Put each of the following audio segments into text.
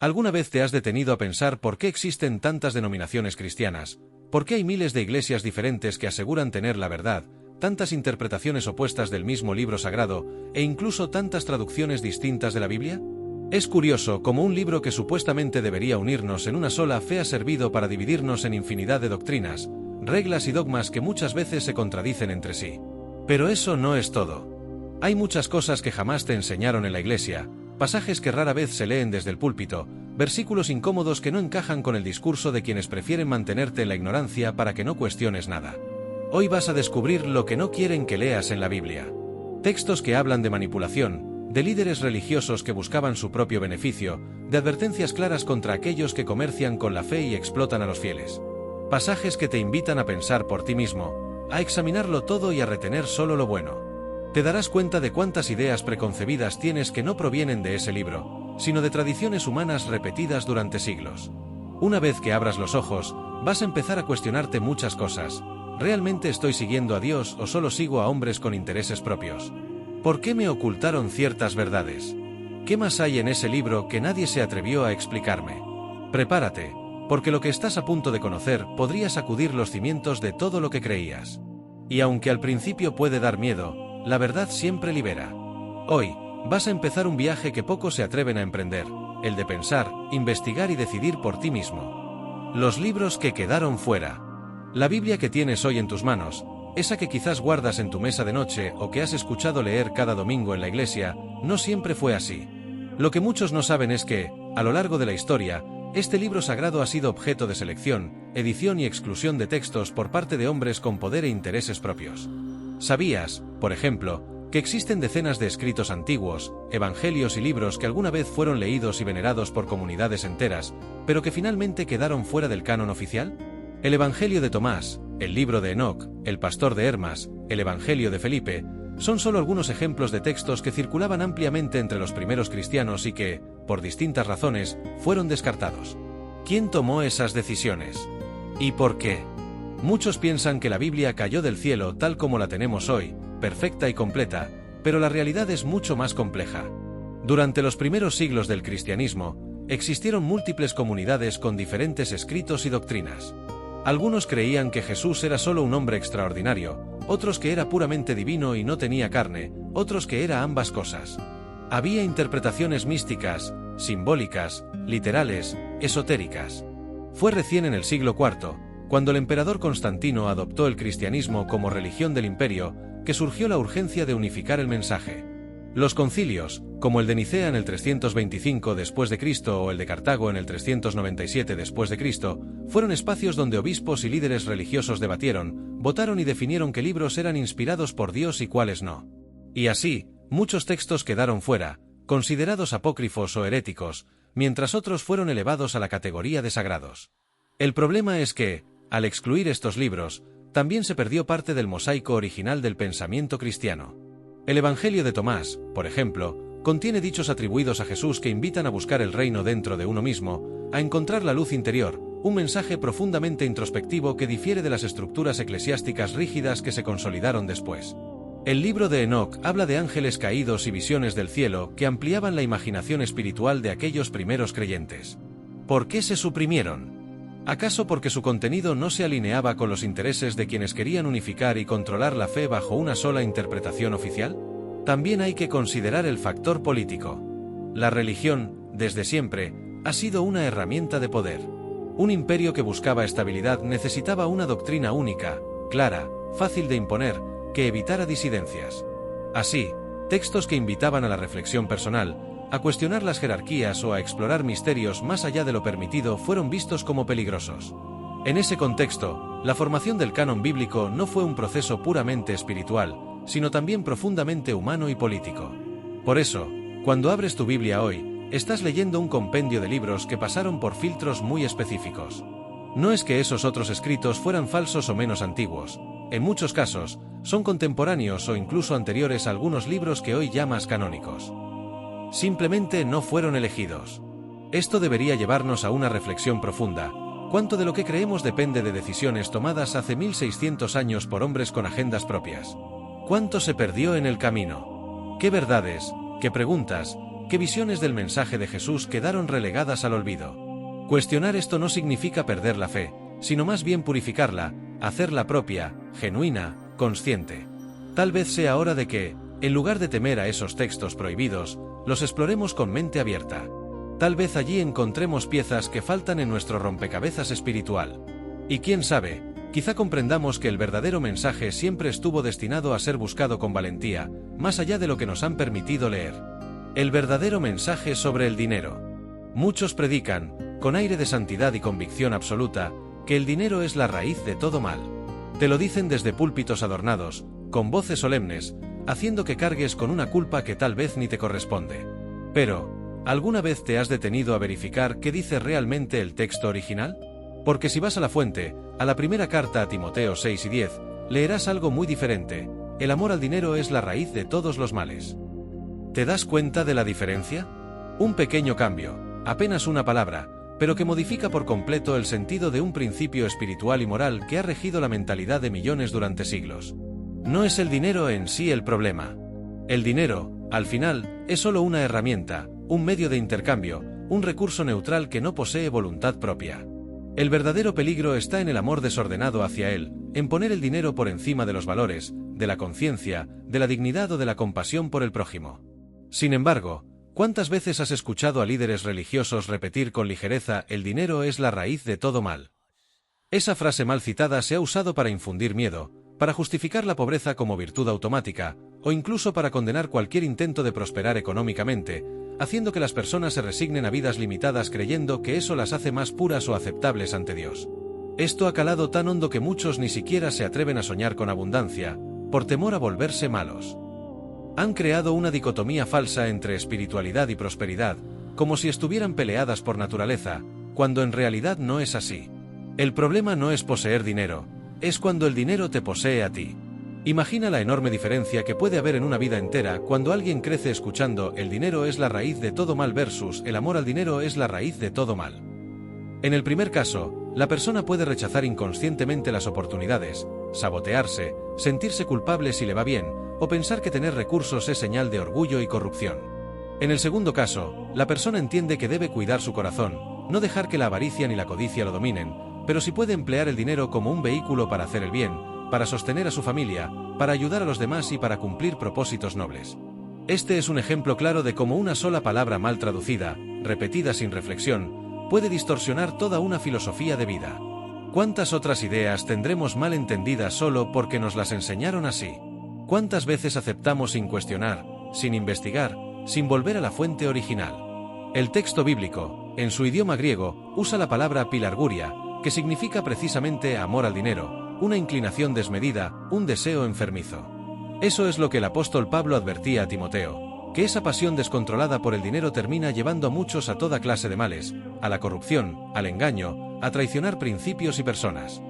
¿Alguna vez te has detenido a pensar por qué existen tantas denominaciones cristianas? ¿Por qué hay miles de iglesias diferentes que aseguran tener la verdad, tantas interpretaciones opuestas del mismo libro sagrado, e incluso tantas traducciones distintas de la Biblia? Es curioso cómo un libro que supuestamente debería unirnos en una sola fe ha servido para dividirnos en infinidad de doctrinas, reglas y dogmas que muchas veces se contradicen entre sí. Pero eso no es todo. Hay muchas cosas que jamás te enseñaron en la iglesia, pasajes que rara vez se leen desde el púlpito, versículos incómodos que no encajan con el discurso de quienes prefieren mantenerte en la ignorancia para que no cuestiones nada. Hoy vas a descubrir lo que no quieren que leas en la Biblia. Textos que hablan de manipulación, de líderes religiosos que buscaban su propio beneficio, de advertencias claras contra aquellos que comercian con la fe y explotan a los fieles. Pasajes que te invitan a pensar por ti mismo, a examinarlo todo y a retener solo lo bueno. Te darás cuenta de cuántas ideas preconcebidas tienes que no provienen de ese libro, sino de tradiciones humanas repetidas durante siglos. Una vez que abras los ojos, vas a empezar a cuestionarte muchas cosas. ¿Realmente estoy siguiendo a Dios o solo sigo a hombres con intereses propios? ¿Por qué me ocultaron ciertas verdades? ¿Qué más hay en ese libro que nadie se atrevió a explicarme? Prepárate, porque lo que estás a punto de conocer podría sacudir los cimientos de todo lo que creías. Y aunque al principio puede dar miedo, la verdad siempre libera. Hoy, vas a empezar un viaje que pocos se atreven a emprender, el de pensar, investigar y decidir por ti mismo. Los libros que quedaron fuera. La Biblia que tienes hoy en tus manos, esa que quizás guardas en tu mesa de noche o que has escuchado leer cada domingo en la iglesia, no siempre fue así. Lo que muchos no saben es que, a lo largo de la historia, este libro sagrado ha sido objeto de selección, edición y exclusión de textos por parte de hombres con poder e intereses propios. ¿Sabías, por ejemplo, que existen decenas de escritos antiguos, evangelios y libros que alguna vez fueron leídos y venerados por comunidades enteras, pero que finalmente quedaron fuera del canon oficial? El Evangelio de Tomás, el libro de Enoc, el pastor de Hermas, el Evangelio de Felipe, son solo algunos ejemplos de textos que circulaban ampliamente entre los primeros cristianos y que, por distintas razones, fueron descartados. ¿Quién tomó esas decisiones? ¿Y por qué? Muchos piensan que la Biblia cayó del cielo tal como la tenemos hoy, perfecta y completa, pero la realidad es mucho más compleja. Durante los primeros siglos del cristianismo, existieron múltiples comunidades con diferentes escritos y doctrinas. Algunos creían que Jesús era solo un hombre extraordinario, otros que era puramente divino y no tenía carne, otros que era ambas cosas. Había interpretaciones místicas, simbólicas, literales, esotéricas. Fue recién en el siglo IV, cuando el emperador Constantino adoptó el cristianismo como religión del imperio, que surgió la urgencia de unificar el mensaje. Los concilios, como el de Nicea en el 325 después de Cristo o el de Cartago en el 397 después de Cristo, fueron espacios donde obispos y líderes religiosos debatieron, votaron y definieron qué libros eran inspirados por Dios y cuáles no. Y así, muchos textos quedaron fuera, considerados apócrifos o heréticos, mientras otros fueron elevados a la categoría de sagrados. El problema es que, al excluir estos libros, también se perdió parte del mosaico original del pensamiento cristiano. El Evangelio de Tomás, por ejemplo, contiene dichos atribuidos a Jesús que invitan a buscar el reino dentro de uno mismo, a encontrar la luz interior, un mensaje profundamente introspectivo que difiere de las estructuras eclesiásticas rígidas que se consolidaron después. El libro de Enoc habla de ángeles caídos y visiones del cielo que ampliaban la imaginación espiritual de aquellos primeros creyentes. ¿Por qué se suprimieron? ¿Acaso porque su contenido no se alineaba con los intereses de quienes querían unificar y controlar la fe bajo una sola interpretación oficial? También hay que considerar el factor político. La religión, desde siempre, ha sido una herramienta de poder. Un imperio que buscaba estabilidad necesitaba una doctrina única, clara, fácil de imponer, que evitara disidencias. Así, textos que invitaban a la reflexión personal, a cuestionar las jerarquías o a explorar misterios más allá de lo permitido fueron vistos como peligrosos. En ese contexto, la formación del canon bíblico no fue un proceso puramente espiritual, sino también profundamente humano y político. Por eso, cuando abres tu Biblia hoy, estás leyendo un compendio de libros que pasaron por filtros muy específicos. No es que esos otros escritos fueran falsos o menos antiguos. En muchos casos, son contemporáneos o incluso anteriores a algunos libros que hoy llamas canónicos. Simplemente no fueron elegidos. Esto debería llevarnos a una reflexión profunda. ¿Cuánto de lo que creemos depende de decisiones tomadas hace 1600 años por hombres con agendas propias? ¿Cuánto se perdió en el camino? ¿Qué verdades, qué preguntas, ¿Qué visiones del mensaje de Jesús quedaron relegadas al olvido? Cuestionar esto no significa perder la fe, sino más bien purificarla, hacerla propia, genuina, consciente. Tal vez sea hora de que, en lugar de temer a esos textos prohibidos, los exploremos con mente abierta. Tal vez allí encontremos piezas que faltan en nuestro rompecabezas espiritual. Y quién sabe, quizá comprendamos que el verdadero mensaje siempre estuvo destinado a ser buscado con valentía, más allá de lo que nos han permitido leer. El verdadero mensaje sobre el dinero. Muchos predican, con aire de santidad y convicción absoluta, que el dinero es la raíz de todo mal. Te lo dicen desde púlpitos adornados, con voces solemnes, haciendo que cargues con una culpa que tal vez ni te corresponde. Pero, ¿alguna vez te has detenido a verificar qué dice realmente el texto original? Porque si vas a la fuente, a la primera carta a Timoteo 6 y 10, leerás algo muy diferente: el amor al dinero es la raíz de todos los males. ¿Te das cuenta de la diferencia? Un pequeño cambio, apenas una palabra, pero que modifica por completo el sentido de un principio espiritual y moral que ha regido la mentalidad de millones durante siglos. No es el dinero en sí el problema. El dinero, al final, es solo una herramienta, un medio de intercambio, un recurso neutral que no posee voluntad propia. El verdadero peligro está en el amor desordenado hacia él, en poner el dinero por encima de los valores, de la conciencia, de la dignidad o de la compasión por el prójimo. Sin embargo, ¿cuántas veces has escuchado a líderes religiosos repetir con ligereza: el dinero es la raíz de todo mal? Esa frase mal citada se ha usado para infundir miedo, para justificar la pobreza como virtud automática, o incluso para condenar cualquier intento de prosperar económicamente, haciendo que las personas se resignen a vidas limitadas creyendo que eso las hace más puras o aceptables ante Dios. Esto ha calado tan hondo que muchos ni siquiera se atreven a soñar con abundancia, por temor a volverse malos. Han creado una dicotomía falsa entre espiritualidad y prosperidad, como si estuvieran peleadas por naturaleza, cuando en realidad no es así. El problema no es poseer dinero, es cuando el dinero te posee a ti. Imagina la enorme diferencia que puede haber en una vida entera cuando alguien crece escuchando: el dinero es la raíz de todo mal versus el amor al dinero es la raíz de todo mal. En el primer caso, la persona puede rechazar inconscientemente las oportunidades, sabotearse, sentirse culpable si le va bien, o pensar que tener recursos es señal de orgullo y corrupción. En el segundo caso, la persona entiende que debe cuidar su corazón, no dejar que la avaricia ni la codicia lo dominen, pero sí puede emplear el dinero como un vehículo para hacer el bien, para sostener a su familia, para ayudar a los demás y para cumplir propósitos nobles. Este es un ejemplo claro de cómo una sola palabra mal traducida, repetida sin reflexión, puede distorsionar toda una filosofía de vida. ¿Cuántas otras ideas tendremos mal entendidas solo porque nos las enseñaron así? ¿Cuántas veces aceptamos sin cuestionar, sin investigar, sin volver a la fuente original? El texto bíblico, en su idioma griego, usa la palabra pilarguria, que significa precisamente amor al dinero, una inclinación desmedida, un deseo enfermizo. Eso es lo que el apóstol Pablo advertía a Timoteo, que esa pasión descontrolada por el dinero termina llevando a muchos a toda clase de males, a la corrupción, al engaño, a traicionar principios y personas.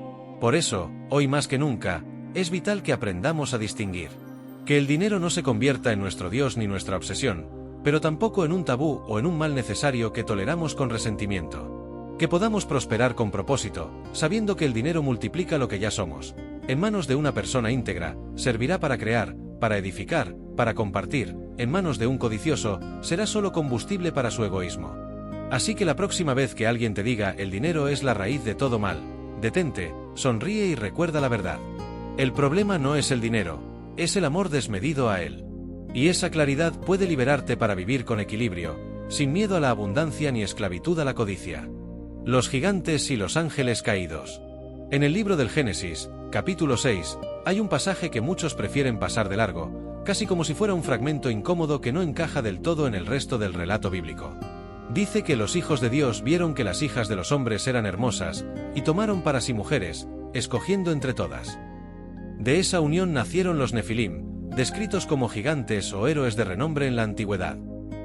Por eso, hoy más que nunca, es vital que aprendamos a distinguir. Que el dinero no se convierta en nuestro Dios ni nuestra obsesión, pero tampoco en un tabú o en un mal necesario que toleramos con resentimiento. Que podamos prosperar con propósito, sabiendo que el dinero multiplica lo que ya somos. En manos de una persona íntegra, servirá para crear, para edificar, para compartir. En manos de un codicioso, será solo combustible para su egoísmo. Así que la próxima vez que alguien te diga: el dinero es la raíz de todo mal, detente, sonríe y recuerda la verdad. El problema no es el dinero, es el amor desmedido a él. Y esa claridad puede liberarte para vivir con equilibrio, sin miedo a la abundancia ni esclavitud a la codicia. Los gigantes y los ángeles caídos. En el libro del Génesis, capítulo 6, hay un pasaje que muchos prefieren pasar de largo, casi como si fuera un fragmento incómodo que no encaja del todo en el resto del relato bíblico. Dice que los hijos de Dios vieron que las hijas de los hombres eran hermosas, y tomaron para sí mujeres, escogiendo entre todas. De esa unión nacieron los Nefilim, descritos como gigantes o héroes de renombre en la antigüedad.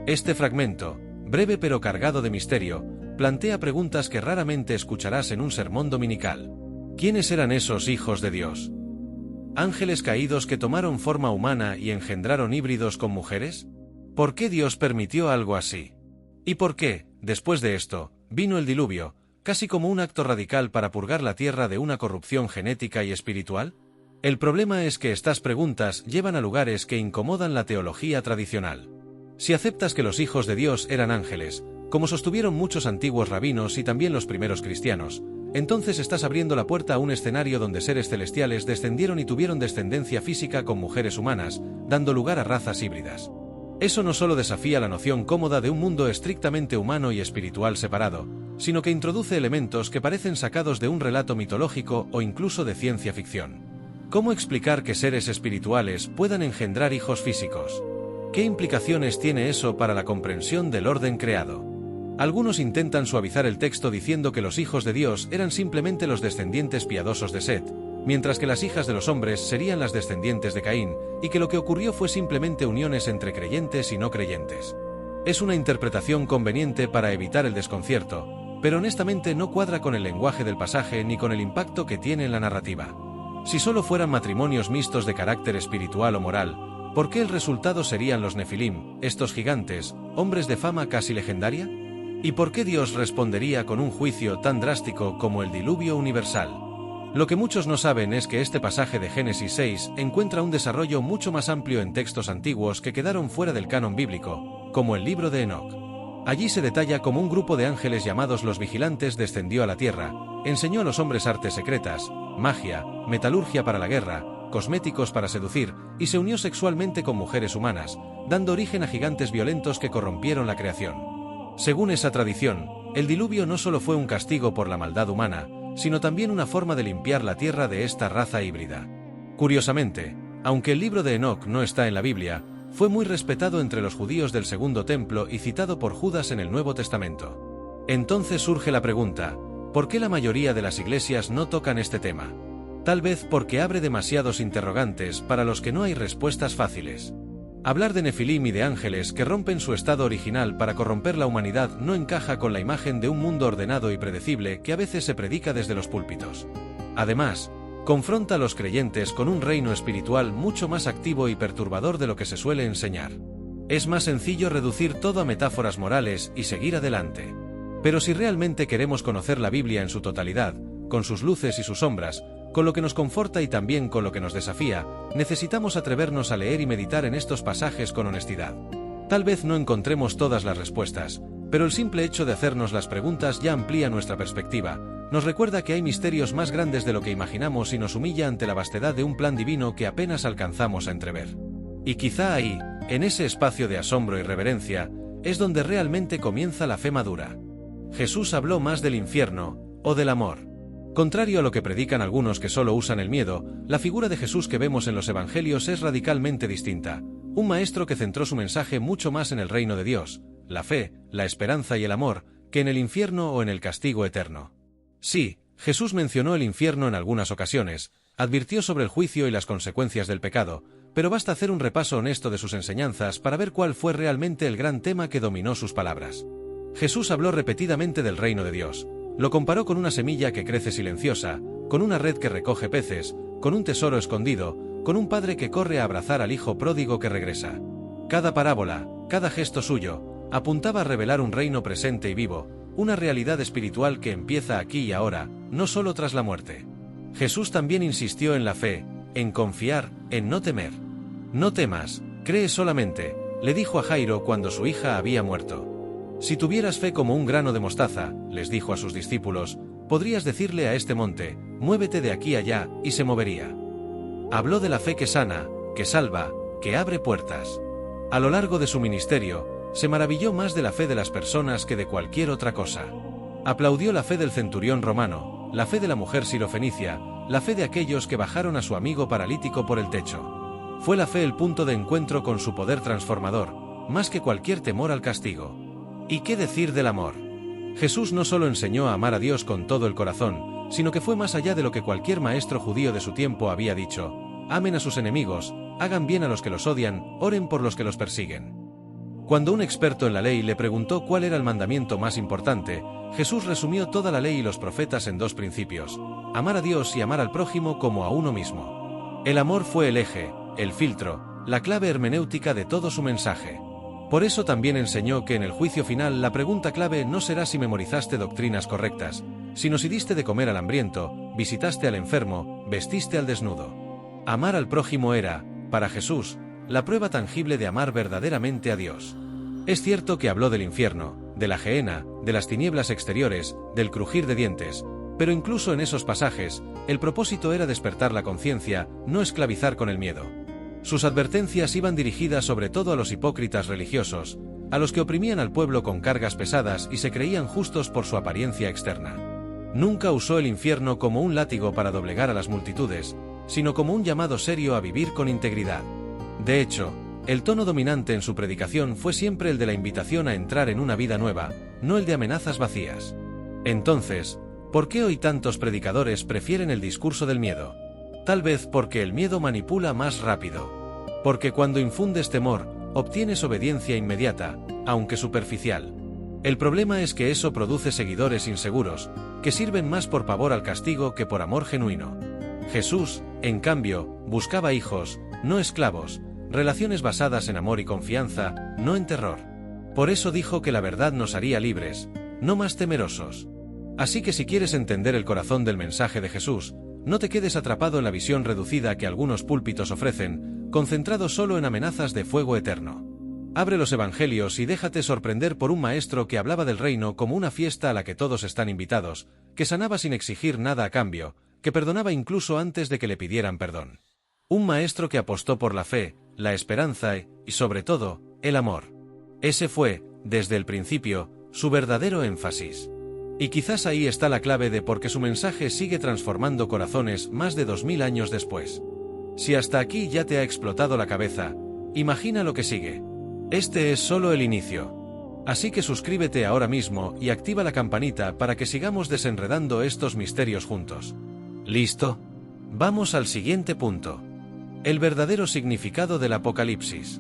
Este fragmento, breve pero cargado de misterio, plantea preguntas que raramente escucharás en un sermón dominical. ¿Quiénes eran esos hijos de Dios? ¿Ángeles caídos que tomaron forma humana y engendraron híbridos con mujeres? ¿Por qué Dios permitió algo así? ¿Y por qué, después de esto, vino el diluvio, casi como un acto radical para purgar la tierra de una corrupción genética y espiritual? El problema es que estas preguntas llevan a lugares que incomodan la teología tradicional. Si aceptas que los hijos de Dios eran ángeles, como sostuvieron muchos antiguos rabinos y también los primeros cristianos, entonces estás abriendo la puerta a un escenario donde seres celestiales descendieron y tuvieron descendencia física con mujeres humanas, dando lugar a razas híbridas. Eso no solo desafía la noción cómoda de un mundo estrictamente humano y espiritual separado, sino que introduce elementos que parecen sacados de un relato mitológico o incluso de ciencia ficción. ¿Cómo explicar que seres espirituales puedan engendrar hijos físicos? ¿Qué implicaciones tiene eso para la comprensión del orden creado? Algunos intentan suavizar el texto diciendo que los hijos de Dios eran simplemente los descendientes piadosos de Set, mientras que las hijas de los hombres serían las descendientes de Caín, y que lo que ocurrió fue simplemente uniones entre creyentes y no creyentes. Es una interpretación conveniente para evitar el desconcierto, pero honestamente no cuadra con el lenguaje del pasaje ni con el impacto que tiene en la narrativa. Si solo fueran matrimonios mixtos de carácter espiritual o moral, ¿por qué el resultado serían los Nefilim, estos gigantes, hombres de fama casi legendaria? ¿Y por qué Dios respondería con un juicio tan drástico como el diluvio universal? Lo que muchos no saben es que este pasaje de Génesis 6 encuentra un desarrollo mucho más amplio en textos antiguos que quedaron fuera del canon bíblico, como el libro de Enoc. Allí se detalla cómo un grupo de ángeles llamados los vigilantes descendió a la tierra, enseñó a los hombres artes secretas, magia, metalurgia para la guerra, cosméticos para seducir, y se unió sexualmente con mujeres humanas, dando origen a gigantes violentos que corrompieron la creación. Según esa tradición, el diluvio no solo fue un castigo por la maldad humana, sino también una forma de limpiar la tierra de esta raza híbrida. Curiosamente, aunque el libro de Enoc no está en la Biblia, fue muy respetado entre los judíos del Segundo Templo y citado por Judas en el Nuevo Testamento. Entonces surge la pregunta, ¿por qué la mayoría de las iglesias no tocan este tema? Tal vez porque abre demasiados interrogantes para los que no hay respuestas fáciles. Hablar de Nefilim y de ángeles que rompen su estado original para corromper la humanidad no encaja con la imagen de un mundo ordenado y predecible que a veces se predica desde los púlpitos. Además, confronta a los creyentes con un reino espiritual mucho más activo y perturbador de lo que se suele enseñar. Es más sencillo reducir todo a metáforas morales y seguir adelante. Pero si realmente queremos conocer la Biblia en su totalidad, con sus luces y sus sombras, con lo que nos conforta y también con lo que nos desafía, necesitamos atrevernos a leer y meditar en estos pasajes con honestidad. Tal vez no encontremos todas las respuestas, pero el simple hecho de hacernos las preguntas ya amplía nuestra perspectiva, nos recuerda que hay misterios más grandes de lo que imaginamos y nos humilla ante la vastedad de un plan divino que apenas alcanzamos a entrever. Y quizá ahí, en ese espacio de asombro y reverencia, es donde realmente comienza la fe madura. Jesús habló más del infierno, o del amor. Contrario a lo que predican algunos que solo usan el miedo, la figura de Jesús que vemos en los evangelios es radicalmente distinta, un maestro que centró su mensaje mucho más en el reino de Dios, la fe, la esperanza y el amor, que en el infierno o en el castigo eterno. Sí, Jesús mencionó el infierno en algunas ocasiones, advirtió sobre el juicio y las consecuencias del pecado, pero basta hacer un repaso honesto de sus enseñanzas para ver cuál fue realmente el gran tema que dominó sus palabras. Jesús habló repetidamente del reino de Dios. Lo comparó con una semilla que crece silenciosa, con una red que recoge peces, con un tesoro escondido, con un padre que corre a abrazar al hijo pródigo que regresa. Cada parábola, cada gesto suyo, apuntaba a revelar un reino presente y vivo, una realidad espiritual que empieza aquí y ahora, no solo tras la muerte. Jesús también insistió en la fe, en confiar, en no temer. No temas, cree solamente, le dijo a Jairo cuando su hija había muerto. Si tuvieras fe como un grano de mostaza, les dijo a sus discípulos, podrías decirle a este monte, muévete de aquí allá, y se movería. Habló de la fe que sana, que salva, que abre puertas. A lo largo de su ministerio, se maravilló más de la fe de las personas que de cualquier otra cosa. Aplaudió la fe del centurión romano, la fe de la mujer sirofenicia, la fe de aquellos que bajaron a su amigo paralítico por el techo. Fue la fe el punto de encuentro con su poder transformador, más que cualquier temor al castigo. ¿Y qué decir del amor? Jesús no solo enseñó a amar a Dios con todo el corazón, sino que fue más allá de lo que cualquier maestro judío de su tiempo había dicho. Amen a sus enemigos, hagan bien a los que los odian, oren por los que los persiguen. Cuando un experto en la ley le preguntó cuál era el mandamiento más importante, Jesús resumió toda la ley y los profetas en dos principios: amar a Dios y amar al prójimo como a uno mismo. El amor fue el eje, el filtro, la clave hermenéutica de todo su mensaje. Por eso también enseñó que en el juicio final la pregunta clave no será si memorizaste doctrinas correctas, sino si diste de comer al hambriento, visitaste al enfermo, vestiste al desnudo. Amar al prójimo era, para Jesús, la prueba tangible de amar verdaderamente a Dios. Es cierto que habló del infierno, de la gehenna, de las tinieblas exteriores, del crujir de dientes, pero incluso en esos pasajes, el propósito era despertar la conciencia, no esclavizar con el miedo. Sus advertencias iban dirigidas sobre todo a los hipócritas religiosos, a los que oprimían al pueblo con cargas pesadas y se creían justos por su apariencia externa. Nunca usó el infierno como un látigo para doblegar a las multitudes, sino como un llamado serio a vivir con integridad. De hecho, el tono dominante en su predicación fue siempre el de la invitación a entrar en una vida nueva, no el de amenazas vacías. Entonces, ¿por qué hoy tantos predicadores prefieren el discurso del miedo? Tal vez porque el miedo manipula más rápido. Porque cuando infundes temor, obtienes obediencia inmediata, aunque superficial. El problema es que eso produce seguidores inseguros, que sirven más por pavor al castigo que por amor genuino. Jesús, en cambio, buscaba hijos, no esclavos, relaciones basadas en amor y confianza, no en terror. Por eso dijo que la verdad nos haría libres, no más temerosos. Así que si quieres entender el corazón del mensaje de Jesús, no te quedes atrapado en la visión reducida que algunos púlpitos ofrecen, concentrado solo en amenazas de fuego eterno. Abre los evangelios y déjate sorprender por un maestro que hablaba del reino como una fiesta a la que todos están invitados, que sanaba sin exigir nada a cambio, que perdonaba incluso antes de que le pidieran perdón. Un maestro que apostó por la fe, la esperanza y, sobre todo, el amor. Ese fue, desde el principio, su verdadero énfasis. Y quizás ahí está la clave de por qué su mensaje sigue transformando corazones más de 2000 años después. Si hasta aquí ya te ha explotado la cabeza, imagina lo que sigue. Este es solo el inicio. Así que suscríbete ahora mismo y activa la campanita para que sigamos desenredando estos misterios juntos. ¿Listo? Vamos al siguiente punto. El verdadero significado del Apocalipsis.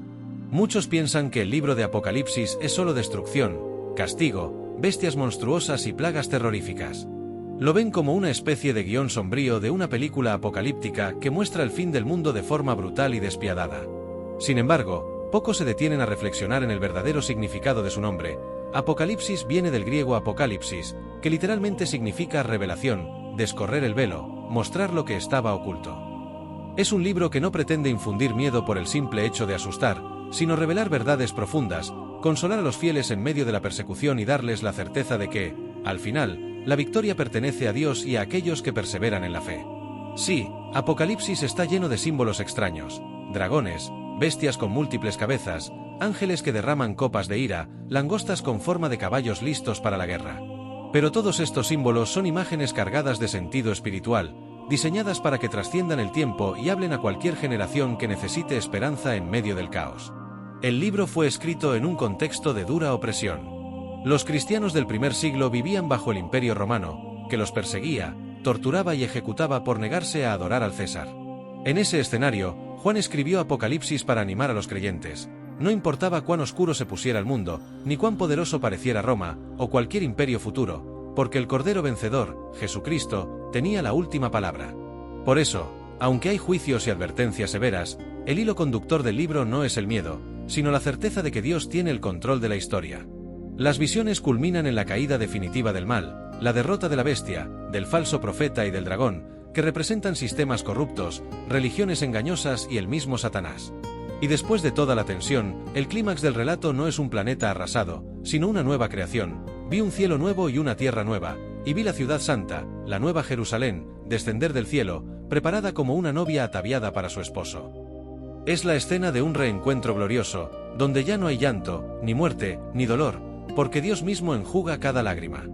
Muchos piensan que el libro de Apocalipsis es solo destrucción, castigo, bestias monstruosas y plagas terroríficas. Lo ven como una especie de guión sombrío de una película apocalíptica que muestra el fin del mundo de forma brutal y despiadada. Sin embargo, pocos se detienen a reflexionar en el verdadero significado de su nombre. Apocalipsis viene del griego apocalipsis, que literalmente significa revelación, descorrer el velo, mostrar lo que estaba oculto. Es un libro que no pretende infundir miedo por el simple hecho de asustar, sino revelar verdades profundas, consolar a los fieles en medio de la persecución y darles la certeza de que, al final, la victoria pertenece a Dios y a aquellos que perseveran en la fe. Sí, Apocalipsis está lleno de símbolos extraños, dragones, bestias con múltiples cabezas, ángeles que derraman copas de ira, langostas con forma de caballos listos para la guerra. Pero todos estos símbolos son imágenes cargadas de sentido espiritual, diseñadas para que trasciendan el tiempo y hablen a cualquier generación que necesite esperanza en medio del caos. El libro fue escrito en un contexto de dura opresión. Los cristianos del primer siglo vivían bajo el Imperio Romano, que los perseguía, torturaba y ejecutaba por negarse a adorar al César. En ese escenario, Juan escribió Apocalipsis para animar a los creyentes. No importaba cuán oscuro se pusiera el mundo, ni cuán poderoso pareciera Roma, o cualquier imperio futuro, porque el Cordero vencedor, Jesucristo, tenía la última palabra. Por eso, aunque hay juicios y advertencias severas, el hilo conductor del libro no es el miedo, sino la certeza de que Dios tiene el control de la historia. Las visiones culminan en la caída definitiva del mal, la derrota de la bestia, del falso profeta y del dragón, que representan sistemas corruptos, religiones engañosas y el mismo Satanás. Y después de toda la tensión, el clímax del relato no es un planeta arrasado, sino una nueva creación. Vi un cielo nuevo y una tierra nueva, y vi la ciudad santa, la nueva Jerusalén, descender del cielo, preparada como una novia ataviada para su esposo. Es la escena de un reencuentro glorioso, donde ya no hay llanto, ni muerte, ni dolor, porque Dios mismo enjuga cada lágrima.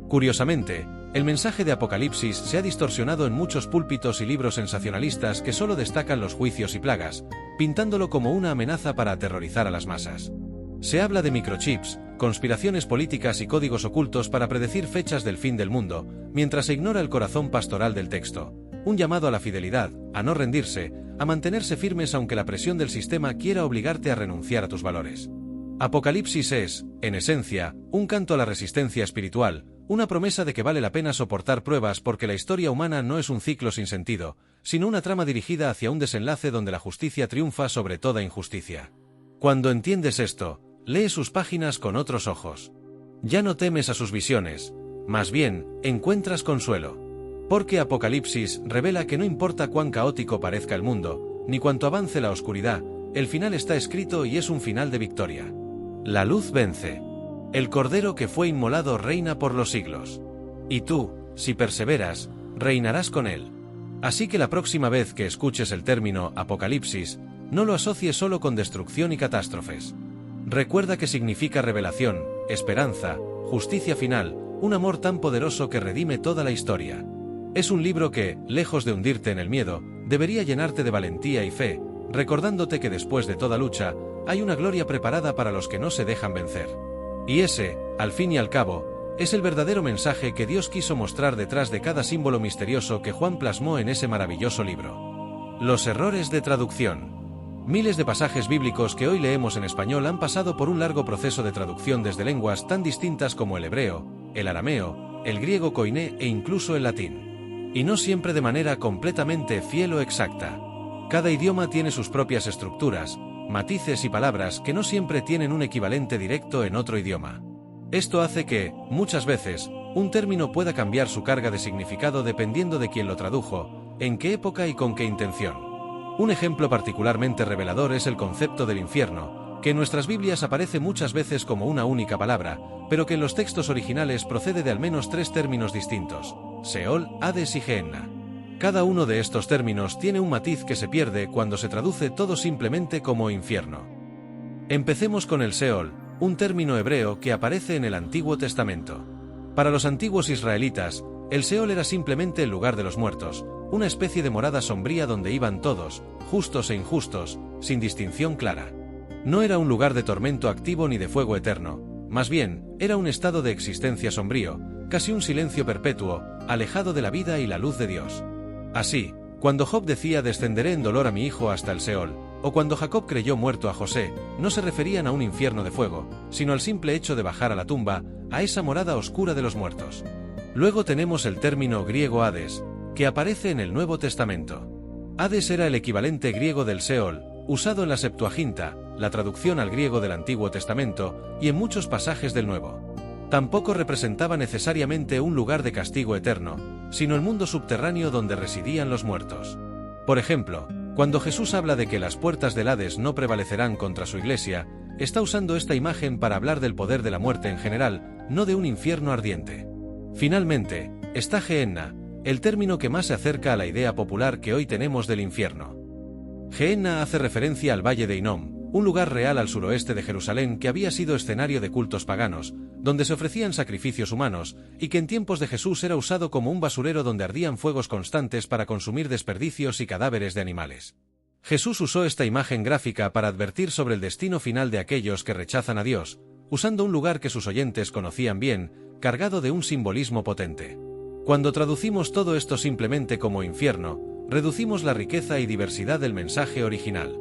Curiosamente, el mensaje de Apocalipsis se ha distorsionado en muchos púlpitos y libros sensacionalistas que solo destacan los juicios y plagas, pintándolo como una amenaza para aterrorizar a las masas. Se habla de microchips, conspiraciones políticas y códigos ocultos para predecir fechas del fin del mundo, mientras se ignora el corazón pastoral del texto, un llamado a la fidelidad, a no rendirse, a mantenerse firmes aunque la presión del sistema quiera obligarte a renunciar a tus valores. Apocalipsis es, en esencia, un canto a la resistencia espiritual, una promesa de que vale la pena soportar pruebas porque la historia humana no es un ciclo sin sentido, sino una trama dirigida hacia un desenlace donde la justicia triunfa sobre toda injusticia. Cuando entiendes esto, lee sus páginas con otros ojos. Ya no temes a sus visiones, más bien, encuentras consuelo. Porque Apocalipsis revela que no importa cuán caótico parezca el mundo, ni cuánto avance la oscuridad, el final está escrito y es un final de victoria. La luz vence. El Cordero que fue inmolado reina por los siglos. Y tú, si perseveras, reinarás con él. Así que la próxima vez que escuches el término Apocalipsis, no lo asocies solo con destrucción y catástrofes. Recuerda que significa revelación, esperanza, justicia final, un amor tan poderoso que redime toda la historia. Es un libro que, lejos de hundirte en el miedo, debería llenarte de valentía y fe, recordándote que después de toda lucha, hay una gloria preparada para los que no se dejan vencer. Y ese, al fin y al cabo, es el verdadero mensaje que Dios quiso mostrar detrás de cada símbolo misterioso que Juan plasmó en ese maravilloso libro. Los errores de traducción. Miles de pasajes bíblicos que hoy leemos en español han pasado por un largo proceso de traducción desde lenguas tan distintas como el hebreo, el arameo, el griego koiné e incluso el latín. Y no siempre de manera completamente fiel o exacta. Cada idioma tiene sus propias estructuras, matices y palabras que no siempre tienen un equivalente directo en otro idioma. Esto hace que, muchas veces, un término pueda cambiar su carga de significado dependiendo de quién lo tradujo, en qué época y con qué intención. Un ejemplo particularmente revelador es el concepto del infierno, que en nuestras Biblias aparece muchas veces como una única palabra, pero que en los textos originales procede de al menos 3 términos distintos: Seol, Hades y Gehenna. Cada uno de estos términos tiene un matiz que se pierde cuando se traduce todo simplemente como infierno. Empecemos con el Seol, un término hebreo que aparece en el Antiguo Testamento. Para los antiguos israelitas, el Seol era simplemente el lugar de los muertos, una especie de morada sombría donde iban todos, justos e injustos, sin distinción clara. No era un lugar de tormento activo ni de fuego eterno, más bien, era un estado de existencia sombrío, casi un silencio perpetuo, alejado de la vida y la luz de Dios. Así, cuando Job decía «descenderé en dolor a mi hijo hasta el Seol», o cuando Jacob creyó muerto a José, no se referían a un infierno de fuego, sino al simple hecho de bajar a la tumba, a esa morada oscura de los muertos. Luego tenemos el término griego Hades, que aparece en el Nuevo Testamento. Hades era el equivalente griego del Seol, usado en la Septuaginta, la traducción al griego del Antiguo Testamento, y en muchos pasajes del Nuevo. Tampoco representaba necesariamente un lugar de castigo eterno, sino el mundo subterráneo donde residían los muertos. Por ejemplo, cuando Jesús habla de que las puertas del Hades no prevalecerán contra su iglesia, está usando esta imagen para hablar del poder de la muerte en general, no de un infierno ardiente. Finalmente, está Gehenna, el término que más se acerca a la idea popular que hoy tenemos del infierno. Gehenna hace referencia al Valle de Hinnom, un lugar real al suroeste de Jerusalén que había sido escenario de cultos paganos, donde se ofrecían sacrificios humanos, y que en tiempos de Jesús era usado como un basurero donde ardían fuegos constantes para consumir desperdicios y cadáveres de animales. Jesús usó esta imagen gráfica para advertir sobre el destino final de aquellos que rechazan a Dios, usando un lugar que sus oyentes conocían bien, cargado de un simbolismo potente. Cuando traducimos todo esto simplemente como infierno, reducimos la riqueza y diversidad del mensaje original.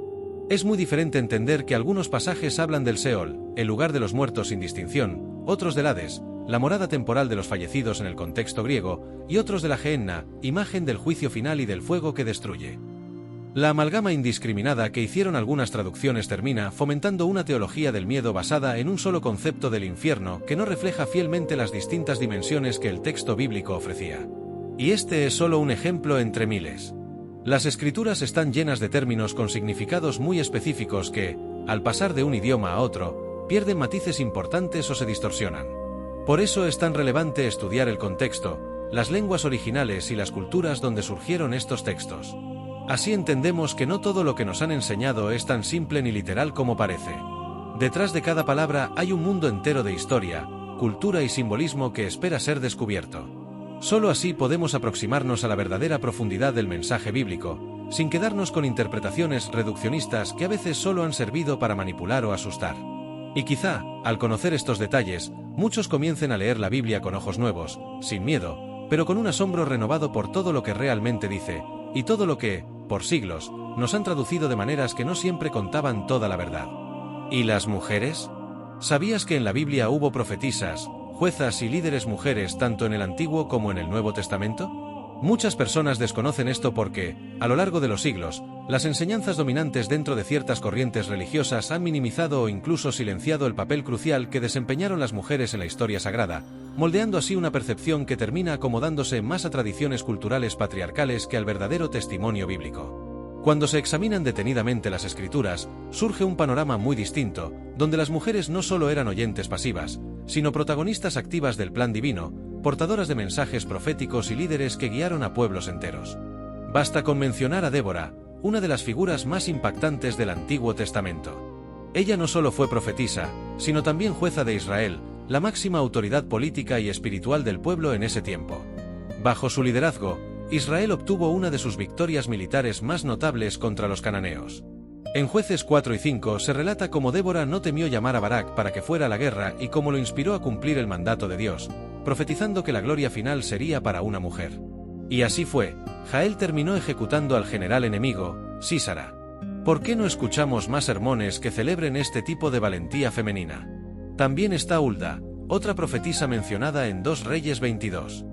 Es muy diferente entender que algunos pasajes hablan del Seol, el lugar de los muertos sin distinción, otros del Hades, la morada temporal de los fallecidos en el contexto griego, y otros de la Gehenna, imagen del juicio final y del fuego que destruye. La amalgama indiscriminada que hicieron algunas traducciones termina fomentando una teología del miedo basada en un solo concepto del infierno que no refleja fielmente las distintas dimensiones que el texto bíblico ofrecía. Y este es solo un ejemplo entre miles. Las escrituras están llenas de términos con significados muy específicos que, al pasar de un idioma a otro, pierden matices importantes o se distorsionan. Por eso es tan relevante estudiar el contexto, las lenguas originales y las culturas donde surgieron estos textos. Así entendemos que no todo lo que nos han enseñado es tan simple ni literal como parece. Detrás de cada palabra hay un mundo entero de historia, cultura y simbolismo que espera ser descubierto. Solo así podemos aproximarnos a la verdadera profundidad del mensaje bíblico, sin quedarnos con interpretaciones reduccionistas que a veces solo han servido para manipular o asustar. Y quizá, al conocer estos detalles, muchos comiencen a leer la Biblia con ojos nuevos, sin miedo, pero con un asombro renovado por todo lo que realmente dice, y todo lo que, por siglos, nos han traducido de maneras que no siempre contaban toda la verdad. ¿Y las mujeres? ¿Sabías que en la Biblia hubo profetisas, juezas y líderes mujeres tanto en el Antiguo como en el Nuevo Testamento? Muchas personas desconocen esto porque, a lo largo de los siglos, las enseñanzas dominantes dentro de ciertas corrientes religiosas han minimizado o incluso silenciado el papel crucial que desempeñaron las mujeres en la historia sagrada, moldeando así una percepción que termina acomodándose más a tradiciones culturales patriarcales que al verdadero testimonio bíblico. Cuando se examinan detenidamente las Escrituras, surge un panorama muy distinto, donde las mujeres no solo eran oyentes pasivas, sino protagonistas activas del plan divino, portadoras de mensajes proféticos y líderes que guiaron a pueblos enteros. Basta con mencionar a Débora, una de las figuras más impactantes del Antiguo Testamento. Ella no solo fue profetisa, sino también jueza de Israel, la máxima autoridad política y espiritual del pueblo en ese tiempo. Bajo su liderazgo, Israel obtuvo una de sus victorias militares más notables contra los cananeos. En Jueces 4 y 5 se relata cómo Débora no temió llamar a Barak para que fuera a la guerra y cómo lo inspiró a cumplir el mandato de Dios, profetizando que la gloria final sería para una mujer. Y así fue, Jael terminó ejecutando al general enemigo, Sísara. ¿Por qué no escuchamos más sermones que celebren este tipo de valentía femenina? También está Hulda, otra profetisa mencionada en 2 Reyes 22.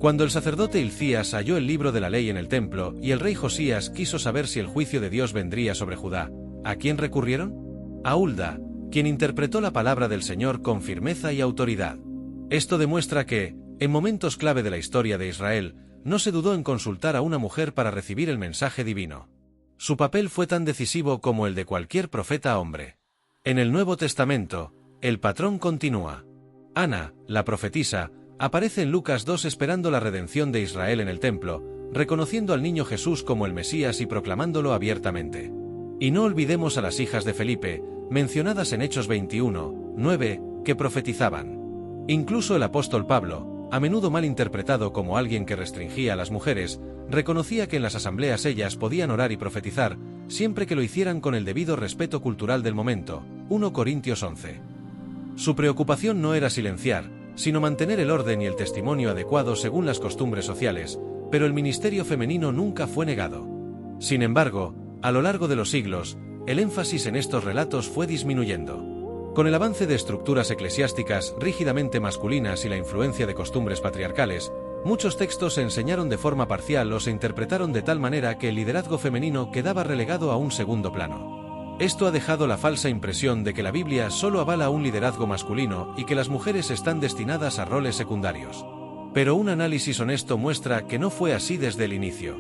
Cuando el sacerdote Hilcías halló el libro de la ley en el templo y el rey Josías quiso saber si el juicio de Dios vendría sobre Judá, ¿a quién recurrieron? A Hulda, quien interpretó la palabra del Señor con firmeza y autoridad. Esto demuestra que, en momentos clave de la historia de Israel, no se dudó en consultar a una mujer para recibir el mensaje divino. Su papel fue tan decisivo como el de cualquier profeta hombre. En el Nuevo Testamento, el patrón continúa. Ana, la profetisa, aparece en Lucas 2 esperando la redención de Israel en el templo, reconociendo al niño Jesús como el Mesías y proclamándolo abiertamente. Y no olvidemos a las hijas de Felipe, mencionadas en Hechos 21, 9, que profetizaban. Incluso el apóstol Pablo, a menudo mal interpretado como alguien que restringía a las mujeres, reconocía que en las asambleas ellas podían orar y profetizar, siempre que lo hicieran con el debido respeto cultural del momento. 1 Corintios 11. Su preocupación no era silenciar, sino mantener el orden y el testimonio adecuado según las costumbres sociales, pero el ministerio femenino nunca fue negado. Sin embargo, a lo largo de los siglos, el énfasis en estos relatos fue disminuyendo. Con el avance de estructuras eclesiásticas rígidamente masculinas y la influencia de costumbres patriarcales, muchos textos se enseñaron de forma parcial o se interpretaron de tal manera que el liderazgo femenino quedaba relegado a un segundo plano. Esto ha dejado la falsa impresión de que la Biblia solo avala un liderazgo masculino y que las mujeres están destinadas a roles secundarios. Pero un análisis honesto muestra que no fue así desde el inicio.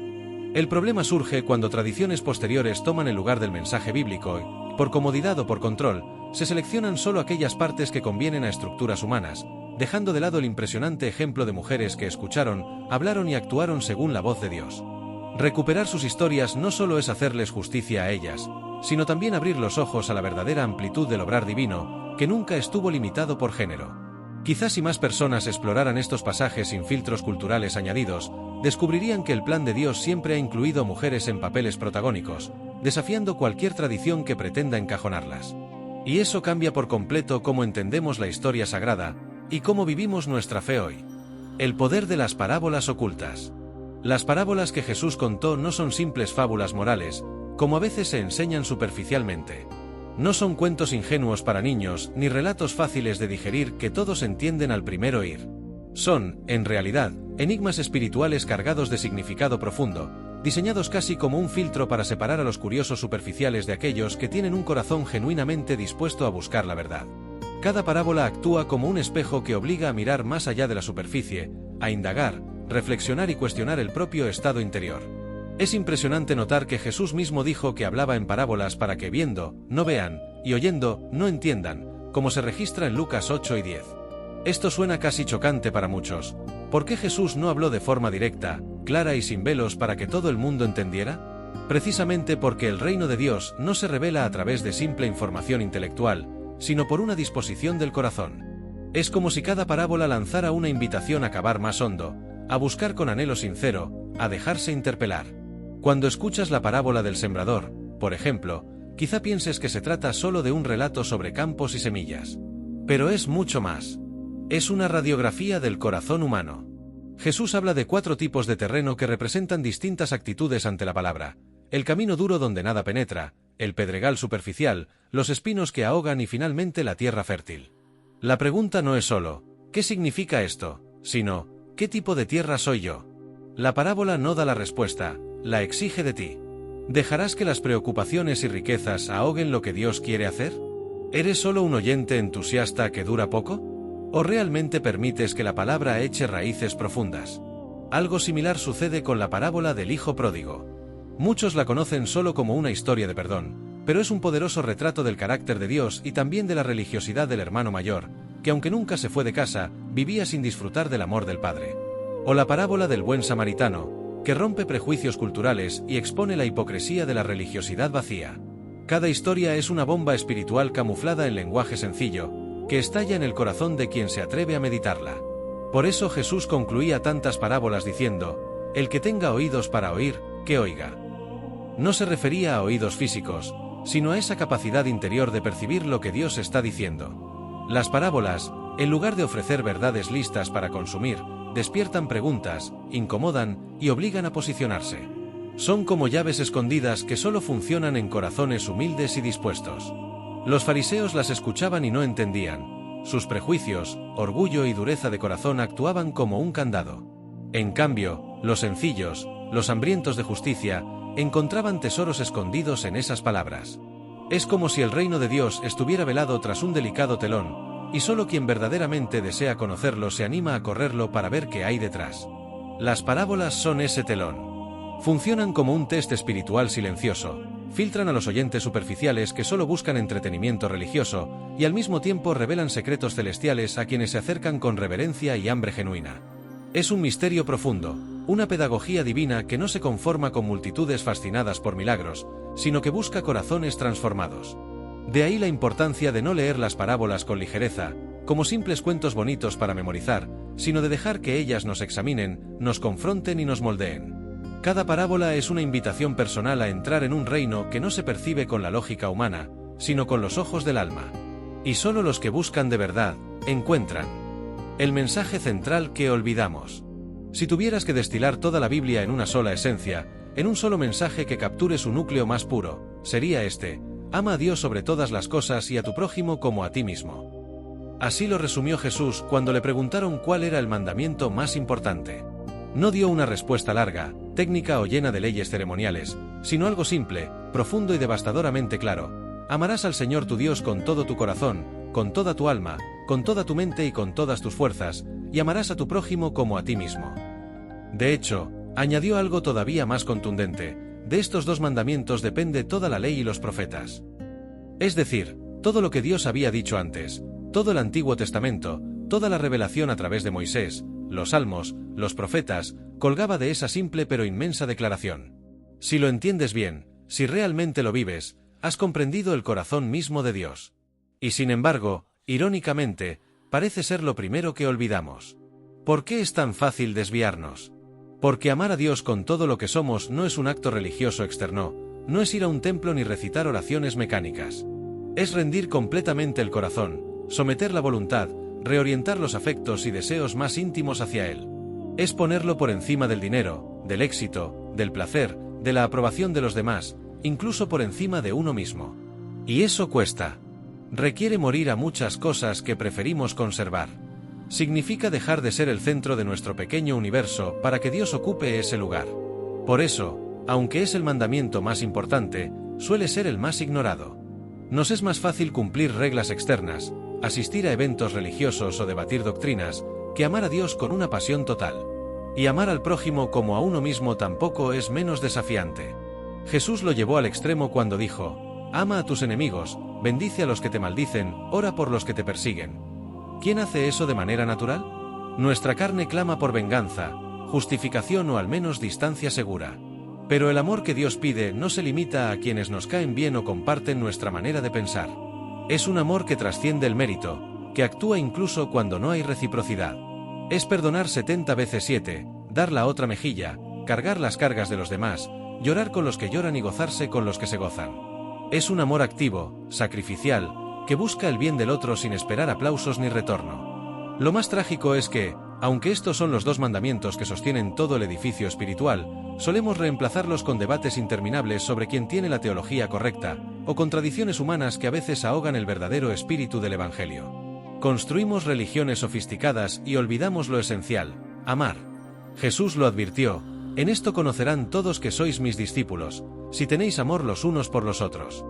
El problema surge cuando tradiciones posteriores toman el lugar del mensaje bíblico y, por comodidad o por control, se seleccionan solo aquellas partes que convienen a estructuras humanas, dejando de lado el impresionante ejemplo de mujeres que escucharon, hablaron y actuaron según la voz de Dios. Recuperar sus historias no solo es hacerles justicia a ellas, sino también abrir los ojos a la verdadera amplitud del obrar divino, que nunca estuvo limitado por género. Quizás si más personas exploraran estos pasajes sin filtros culturales añadidos, descubrirían que el plan de Dios siempre ha incluido mujeres en papeles protagónicos, desafiando cualquier tradición que pretenda encajonarlas. Y eso cambia por completo cómo entendemos la historia sagrada, y cómo vivimos nuestra fe hoy. El poder de las parábolas ocultas. Las parábolas que Jesús contó no son simples fábulas morales, como a veces se enseñan superficialmente. No son cuentos ingenuos para niños, ni relatos fáciles de digerir que todos entienden al primer oír. Son, en realidad, enigmas espirituales cargados de significado profundo, diseñados casi como un filtro para separar a los curiosos superficiales de aquellos que tienen un corazón genuinamente dispuesto a buscar la verdad. Cada parábola actúa como un espejo que obliga a mirar más allá de la superficie, a indagar, reflexionar y cuestionar el propio estado interior. Es impresionante notar que Jesús mismo dijo que hablaba en parábolas para que viendo, no vean, y oyendo, no entiendan, como se registra en Lucas 8 y 10. Esto suena casi chocante para muchos. ¿Por qué Jesús no habló de forma directa, clara y sin velos para que todo el mundo entendiera? Precisamente porque el reino de Dios no se revela a través de simple información intelectual, sino por una disposición del corazón. Es como si cada parábola lanzara una invitación a cavar más hondo, a buscar con anhelo sincero, a dejarse interpelar. Cuando escuchas la parábola del sembrador, por ejemplo, quizá pienses que se trata solo de un relato sobre campos y semillas. Pero es mucho más. Es una radiografía del corazón humano. Jesús habla de 4 tipos de terreno que representan distintas actitudes ante la palabra: el camino duro donde nada penetra, el pedregal superficial, los espinos que ahogan y finalmente la tierra fértil. La pregunta no es solo, ¿qué significa esto?, sino, ¿qué tipo de tierra soy yo? La parábola no da la respuesta, la exige de ti. ¿Dejarás que las preocupaciones y riquezas ahoguen lo que Dios quiere hacer? ¿Eres solo un oyente entusiasta que dura poco? ¿O realmente permites que la palabra eche raíces profundas? Algo similar sucede con la parábola del hijo pródigo. Muchos la conocen solo como una historia de perdón, pero es un poderoso retrato del carácter de Dios y también de la religiosidad del hermano mayor, que aunque nunca se fue de casa, vivía sin disfrutar del amor del Padre. O la parábola del buen samaritano, que rompe prejuicios culturales y expone la hipocresía de la religiosidad vacía. Cada historia es una bomba espiritual camuflada en lenguaje sencillo, que estalla en el corazón de quien se atreve a meditarla. Por eso Jesús concluía tantas parábolas diciendo: el que tenga oídos para oír, que oiga. No se refería a oídos físicos, sino a esa capacidad interior de percibir lo que Dios está diciendo. Las parábolas, en lugar de ofrecer verdades listas para consumir, despiertan preguntas, incomodan y obligan a posicionarse. Son como llaves escondidas que solo funcionan en corazones humildes y dispuestos. Los fariseos las escuchaban y no entendían. Sus prejuicios, orgullo y dureza de corazón actuaban como un candado. En cambio, los sencillos, los hambrientos de justicia, encontraban tesoros escondidos en esas palabras. Es como si el reino de Dios estuviera velado tras un delicado telón, y solo quien verdaderamente desea conocerlo se anima a correrlo para ver qué hay detrás. Las parábolas son ese telón. Funcionan como un test espiritual silencioso, filtran a los oyentes superficiales que solo buscan entretenimiento religioso, y al mismo tiempo revelan secretos celestiales a quienes se acercan con reverencia y hambre genuina. Es un misterio profundo, una pedagogía divina que no se conforma con multitudes fascinadas por milagros, sino que busca corazones transformados. De ahí la importancia de no leer las parábolas con ligereza, como simples cuentos bonitos para memorizar, sino de dejar que ellas nos examinen, nos confronten y nos moldeen. Cada parábola es una invitación personal a entrar en un reino que no se percibe con la lógica humana, sino con los ojos del alma. Y solo los que buscan de verdad, encuentran. El mensaje central que olvidamos. Si tuvieras que destilar toda la Biblia en una sola esencia, en un solo mensaje que capture su núcleo más puro, sería este: ama a Dios sobre todas las cosas y a tu prójimo como a ti mismo. Así lo resumió Jesús cuando le preguntaron cuál era el mandamiento más importante. No dio una respuesta larga, técnica o llena de leyes ceremoniales, sino algo simple, profundo y devastadoramente claro: amarás al Señor tu Dios con todo tu corazón, con toda tu alma, con toda tu mente y con todas tus fuerzas, y amarás a tu prójimo como a ti mismo. De hecho, añadió algo todavía más contundente: de estos dos mandamientos depende toda la ley y los profetas. Es decir, todo lo que Dios había dicho antes, todo el Antiguo Testamento, toda la revelación a través de Moisés, los Salmos, los profetas, colgaba de esa simple pero inmensa declaración. Si lo entiendes bien, si realmente lo vives, has comprendido el corazón mismo de Dios. Y sin embargo, irónicamente, parece ser lo primero que olvidamos. ¿Por qué es tan fácil desviarnos? Porque amar a Dios con todo lo que somos no es un acto religioso externo, no es ir a un templo ni recitar oraciones mecánicas. Es rendir completamente el corazón, someter la voluntad, reorientar los afectos y deseos más íntimos hacia Él. Es ponerlo por encima del dinero, del éxito, del placer, de la aprobación de los demás, incluso por encima de uno mismo. Y eso cuesta. Requiere morir a muchas cosas que preferimos conservar. Significa dejar de ser el centro de nuestro pequeño universo para que Dios ocupe ese lugar. Por eso, aunque es el mandamiento más importante, suele ser el más ignorado. Nos es más fácil cumplir reglas externas, asistir a eventos religiosos o debatir doctrinas, que amar a Dios con una pasión total. Y amar al prójimo como a uno mismo tampoco es menos desafiante. Jesús lo llevó al extremo cuando dijo: ama a tus enemigos, bendice a los que te maldicen, ora por los que te persiguen. ¿Quién hace eso de manera natural? Nuestra carne clama por venganza, justificación o al menos distancia segura. Pero el amor que Dios pide no se limita a quienes nos caen bien o comparten nuestra manera de pensar. Es un amor que trasciende el mérito, que actúa incluso cuando no hay reciprocidad. Es perdonar 70 veces 7, dar la otra mejilla, cargar las cargas de los demás, llorar con los que lloran y gozarse con los que se gozan. Es un amor activo, sacrificial, que busca el bien del otro sin esperar aplausos ni retorno. Lo más trágico es que, aunque estos son los dos mandamientos que sostienen todo el edificio espiritual, solemos reemplazarlos con debates interminables sobre quién tiene la teología correcta, o contradicciones humanas que a veces ahogan el verdadero espíritu del Evangelio. Construimos religiones sofisticadas y olvidamos lo esencial: amar. Jesús lo advirtió: en esto conocerán todos que sois mis discípulos, si tenéis amor los unos por los otros.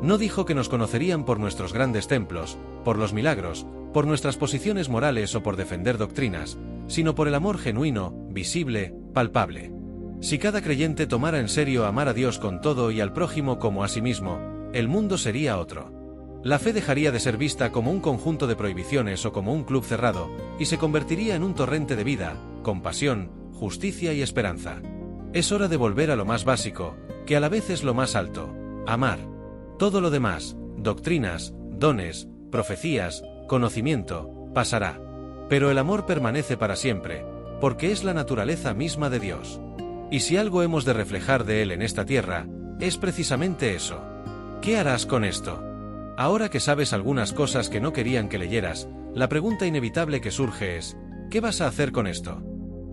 No dijo que nos conocerían por nuestros grandes templos, por los milagros, por nuestras posiciones morales o por defender doctrinas, sino por el amor genuino, visible, palpable. Si cada creyente tomara en serio amar a Dios con todo y al prójimo como a sí mismo, el mundo sería otro. La fe dejaría de ser vista como un conjunto de prohibiciones o como un club cerrado, y se convertiría en un torrente de vida, compasión, justicia y esperanza. Es hora de volver a lo más básico, que a la vez es lo más alto: amar. Todo lo demás, doctrinas, dones, profecías, conocimiento, pasará. Pero el amor permanece para siempre, porque es la naturaleza misma de Dios. Y si algo hemos de reflejar de Él en esta tierra, es precisamente eso. ¿Qué harás con esto? Ahora que sabes algunas cosas que no querían que leyeras, la pregunta inevitable que surge es: ¿qué vas a hacer con esto?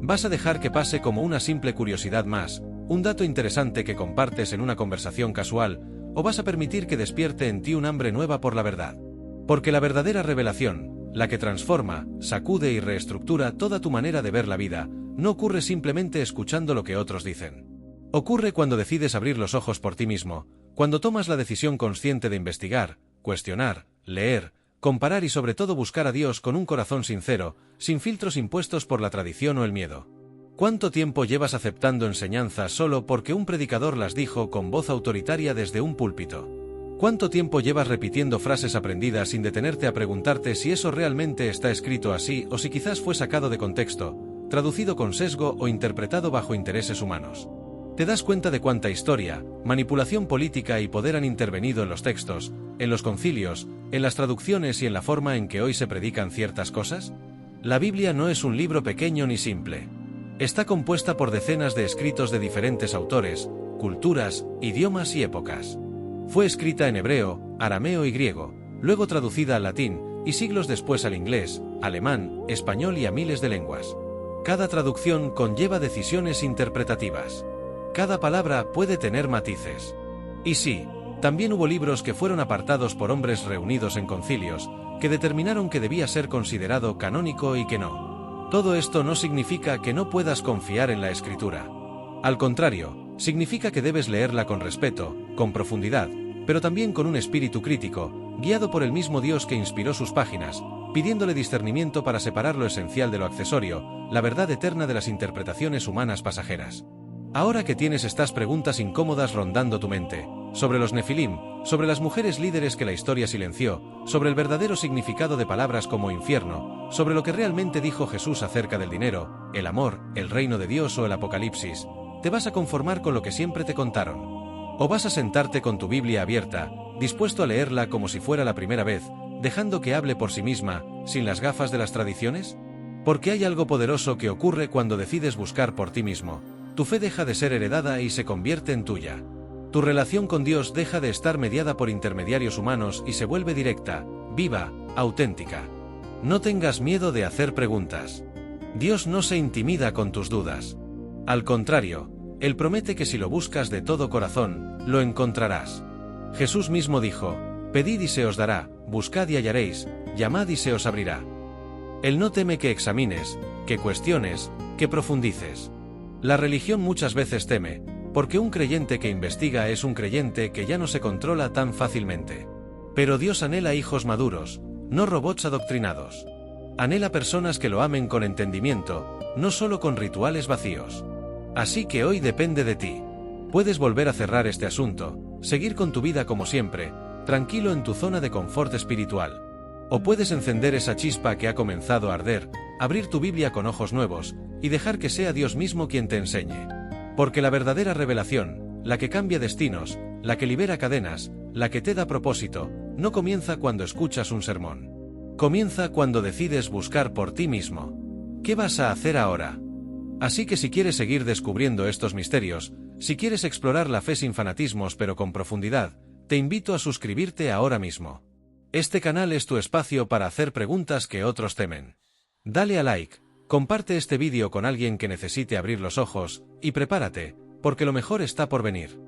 ¿Vas a dejar que pase como una simple curiosidad más, un dato interesante que compartes en una conversación casual, o vas a permitir que despierte en ti un hambre nueva por la verdad? Porque la verdadera revelación, la que transforma, sacude y reestructura toda tu manera de ver la vida, no ocurre simplemente escuchando lo que otros dicen. Ocurre cuando decides abrir los ojos por ti mismo, cuando tomas la decisión consciente de investigar, cuestionar, leer, comparar y sobre todo buscar a Dios con un corazón sincero, sin filtros impuestos por la tradición o el miedo. ¿Cuánto tiempo llevas aceptando enseñanzas solo porque un predicador las dijo con voz autoritaria desde un púlpito? ¿Cuánto tiempo llevas repitiendo frases aprendidas sin detenerte a preguntarte si eso realmente está escrito así o si quizás fue sacado de contexto, traducido con sesgo o interpretado bajo intereses humanos? ¿Te das cuenta de cuánta historia, manipulación política y poder han intervenido en los textos, en los concilios, en las traducciones y en la forma en que hoy se predican ciertas cosas? La Biblia no es un libro pequeño ni simple. Está compuesta por decenas de escritos de diferentes autores, culturas, idiomas y épocas. Fue escrita en hebreo, arameo y griego, luego traducida al latín, y siglos después al inglés, alemán, español y a miles de lenguas. Cada traducción conlleva decisiones interpretativas. Cada palabra puede tener matices. Y sí, también hubo libros que fueron apartados por hombres reunidos en concilios, que determinaron que debía ser considerado canónico y que no. Todo esto no significa que no puedas confiar en la Escritura. Al contrario, significa que debes leerla con respeto, con profundidad, pero también con un espíritu crítico, guiado por el mismo Dios que inspiró sus páginas, pidiéndole discernimiento para separar lo esencial de lo accesorio, la verdad eterna de las interpretaciones humanas pasajeras. Ahora que tienes estas preguntas incómodas rondando tu mente, sobre los Nefilim, sobre las mujeres líderes que la historia silenció, sobre el verdadero significado de palabras como infierno, sobre lo que realmente dijo Jesús acerca del dinero, el amor, el reino de Dios o el Apocalipsis, ¿te vas a conformar con lo que siempre te contaron? ¿O vas a sentarte con tu Biblia abierta, dispuesto a leerla como si fuera la primera vez, dejando que hable por sí misma, sin las gafas de las tradiciones? Porque hay algo poderoso que ocurre cuando decides buscar por ti mismo. Tu fe deja de ser heredada y se convierte en tuya. Tu relación con Dios deja de estar mediada por intermediarios humanos y se vuelve directa, viva, auténtica. No tengas miedo de hacer preguntas. Dios no se intimida con tus dudas. Al contrario, Él promete que si lo buscas de todo corazón, lo encontrarás. Jesús mismo dijo: pedid y se os dará, buscad y hallaréis, llamad y se os abrirá. Él no teme que examines, que cuestiones, que profundices. La religión muchas veces teme, porque un creyente que investiga es un creyente que ya no se controla tan fácilmente. Pero Dios anhela hijos maduros, no robots adoctrinados. Anhela personas que lo amen con entendimiento, no solo con rituales vacíos. Así que hoy depende de ti. Puedes volver a cerrar este asunto, seguir con tu vida como siempre, tranquilo en tu zona de confort espiritual. O puedes encender esa chispa que ha comenzado a arder, abrir tu Biblia con ojos nuevos, y dejar que sea Dios mismo quien te enseñe. Porque la verdadera revelación, la que cambia destinos, la que libera cadenas, la que te da propósito, no comienza cuando escuchas un sermón. Comienza cuando decides buscar por ti mismo. ¿Qué vas a hacer ahora? Así que si quieres seguir descubriendo estos misterios, si quieres explorar la fe sin fanatismos pero con profundidad, te invito a suscribirte ahora mismo. Este canal es tu espacio para hacer preguntas que otros temen. Dale a like, comparte este vídeo con alguien que necesite abrir los ojos, y prepárate, porque lo mejor está por venir.